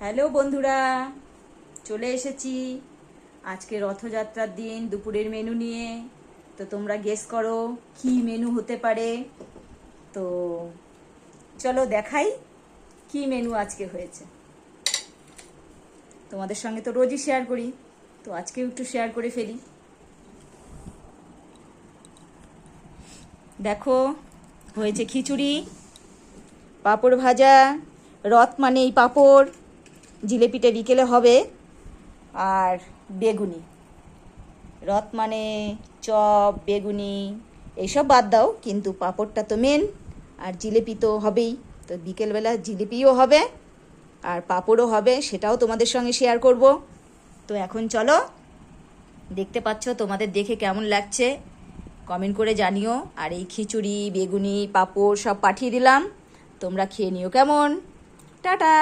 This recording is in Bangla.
হ্যালো বন্ধুরা, চলে এসেছি আজকে রথযাত্রার দিন দুপুরের মেনু নিয়ে। তো তোমরা গেস করো কি মেনু হতে পারে। তো চলো দেখাই কি মেনু আজকে হয়েছে। তোমাদের সঙ্গে তো রোজই শেয়ার করি, তো আজকেও একটু শেয়ার করে ফেলি। দেখো, হয়েছে খিচুড়ি, পাঁপড় ভাজা, রথ মানে এই পাঁপড়, জিলেপিটা বিকেলে হবে, আর বেগুনি। রথ মানে চপ, বেগুনি এইসব বাদ দাও, কিন্তু পাঁপড়টা তো মেন, আর জিলেপি তো হবেই। তো বিকেলবেলা জিলিপিও হবে আর পাঁপড়ও হবে, সেটাও তোমাদের সঙ্গে শেয়ার করব। তো এখন চলো, দেখতে পাচ্ছ, তোমাদের দেখে কেমন লাগছে কমেন্ট করে জানিও। আর এই খিচুড়ি, বেগুনি, পাঁপড় সব পাঠিয়ে দিলাম, তোমরা খেয়ে নিও কেমন। টাটা।